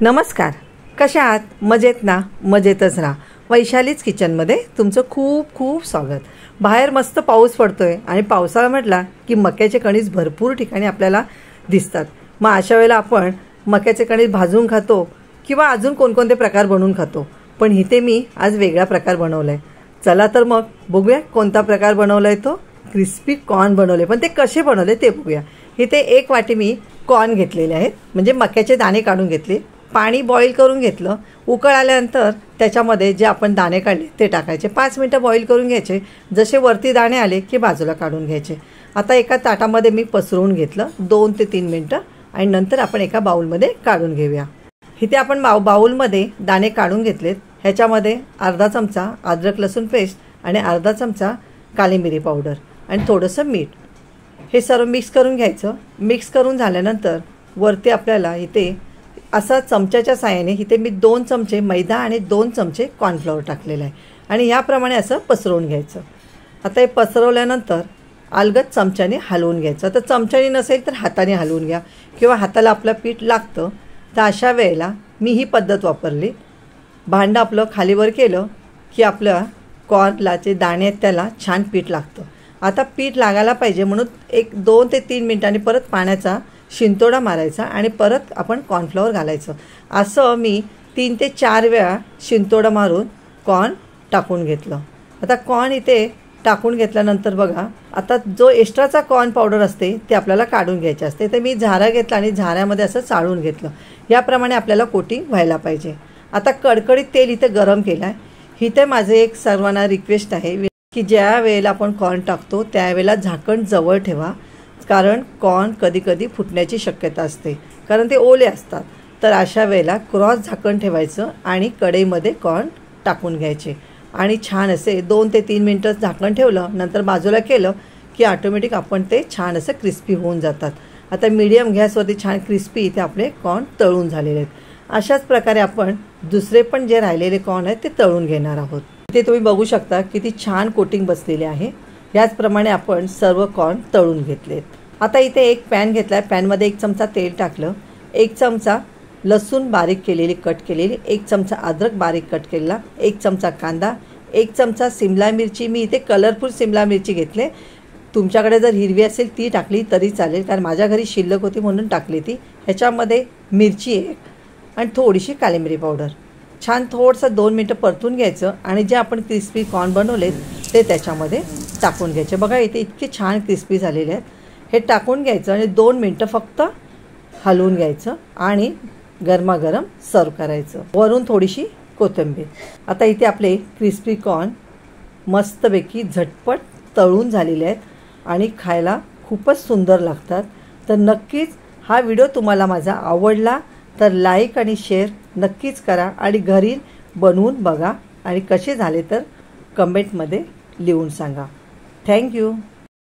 नमस्कार, कशा आहात? मजेत ना? मजेतच राहा. वैशालीच किचनमध्ये तुमचं खूप खूप स्वागत. बाहेर मस्त पाऊस पडतोय आणि पावसाळा म्हटला की मक्याचे कणीस भरपूर ठिकाणी आपल्याला दिसतात. मग अशा वेळेला आपण मक्याचे कणीस भाजून खातो किंवा अजून कोणकोणते प्रकार बनवून खातो. पण इथे मी आज वेगळा प्रकार बनवलाय. चला तर मग बघूया कोणता प्रकार बनवलाय. तो क्रिस्पी कॉर्न बनवले. पण ते कसे बनवले ते बघूया. इथे 1 वाटी मी कॉर्न घेतलेले आहेत, म्हणजे मक्याचे दाणे काढून घेतले. पाणी बॉईल करून घेतलं. उकळ आल्यानंतर त्याच्यामध्ये जे आपण दाणे काढले ते टाकायचे. 5 मिनिटं बॉईल करून घ्यायचे. जसे वरती दाणे आले की बाजूला काढून घ्यायचे. आता एका ताटामध्ये मी पसरवून घेतलं 2 ते 3 मिनिटं आणि नंतर आपण एका बाउलमध्ये काढून घेऊया. इथे आपण बाउलमध्ये दाणे काढून घेतलेत. ह्याच्यामध्ये अर्धा चमचा अद्रक लसूण पेस्ट आणि अर्धा चमचा काली मिरी पावडर आणि थोडंसं मीठ, हे सर्व मिक्स करून घ्यायचं. मिक्स करून झाल्यानंतर वरती आपल्याला इथे असा चमच्याच्या साहाय्याने इथे मी 2 चमचे मैदा आणि 2 चमचे कॉर्नफ्लॉवर टाकलेलं आहे आणि याप्रमाणे असं पसरवून घ्यायचं. आता हे पसरवल्यानंतर अलगद चमच्याने हलवून घ्यायचं. तर चमच्याने नसेल तर हाताने हलवून घ्या किंवा हाताला आपलं पीठ लागतं. तर अशा वेळेला मी ही पद्धत वापरली. भांडं आपलं खालीवर केलं की आपल्या कॉर्नला जे दाणे आहेत त्याला छान पीठ लागतं. आता पीठ लागायला पाहिजे म्हणून 2 ते 3 मिनिटांनी परत पाण्याचा शिंतोडा मारायचा आणि परत आपण कॉर्नफ्लॉवर घालायचं. असं मी 3 ते 4 वेळा शिंतोडा मारून कॉर्न टाकून घेतलं. आता कॉर्न इथे टाकून घेतल्यानंतर बघा, आता जो एक्स्ट्राचा कॉर्न पावडर असते ते आपल्याला काढून घ्यायचे असते. तर मी झारा घेतला आणि झाऱ्यामध्ये असं चाळून घेतलं. याप्रमाणे आपल्याला कोटिंग व्हायला पाहिजे. आता कडकडीत तेल इथे गरम केलं आहे. इथे माझे एक सर्वांना रिक्वेस्ट आहे की ज्या वेळेला आपण कॉर्न टाकतो त्यावेळेला झाकण जवळ ठेवा, कारण कॉर्न कधीकधी फुटण्याची शक्यता असते, कारण ते ओले असतात. तर अशा वेळेला क्रॉस झाकण ठेवायचं आणि कढईमध्ये कॉर्न टाकून घ्यायचे आणि छान असे 2 ते 3 मिनिटं झाकण ठेवलं. नंतर बाजूला केलं की ऑटोमॅटिक आपण ते छान असं क्रिस्पी होऊन जातात. आता मीडियम गॅसवरती छान क्रिस्पी इथे आपले कॉर्न तळून झालेले आहेत. अशाच प्रकारे आपण दुसरे पण जे राहिलेले कॉर्न आहेत ते तळून घेणार आहोत. इथे तुम्ही बघू शकता किती छान कोटिंग बसलेले आहे. याचप्रमाणे आपण सर्व कॉर्न तळून घेतलेत. आता इथे एक पॅन घेतला आहे. पॅनमध्ये 1 चमचा तेल टाकलं. 1 चमचा लसूण बारीक केलेली कट केलेली, 1 चमचा अद्रक बारीक कट केलेला, 1 चमचा कांदा, 1 चमचा सिमला मिरची. मी इथे कलरफुल सिमला मिरची घेतले. तुमच्याकडे जर हिरवी असेल ती टाकली तरी चालेल, कारण माझ्या घरी शिल्लक होती म्हणून टाकली ती. ह्याच्यामध्ये मिरची 1 आणि थोडीशी काली मिरी पावडर. छान थोडंसं 2 मिनिटं परतून घ्यायचं आणि जे आपण क्रिस्पी कॉर्न बनवलेत ते त्याच्यामध्ये टाकून घ्यायचे. बघा इथे इतके छान क्रिस्पी झालेले आहेत. हे टाकून घ्यायचं आणि 2 मिनिटं फक्त हलवून घ्यायचं आणि गरमागरम सर्व करायचं. वरून थोडीशी कोथिंबीर. आता इथे आपले क्रिस्पी कॉर्न मस्तपैकी झटपट तळून झालेले आहेत आणि खायला खूपच सुंदर लागतात. तर नक्कीच हा व्हिडिओ तुम्हाला माझा आवडला तर लाईक आणि शेअर नक्कीच करा आणि घरी बनवून बघा आणि कसे झाले तर कमेंटमध्ये लिहून सांगा. थँक्यू.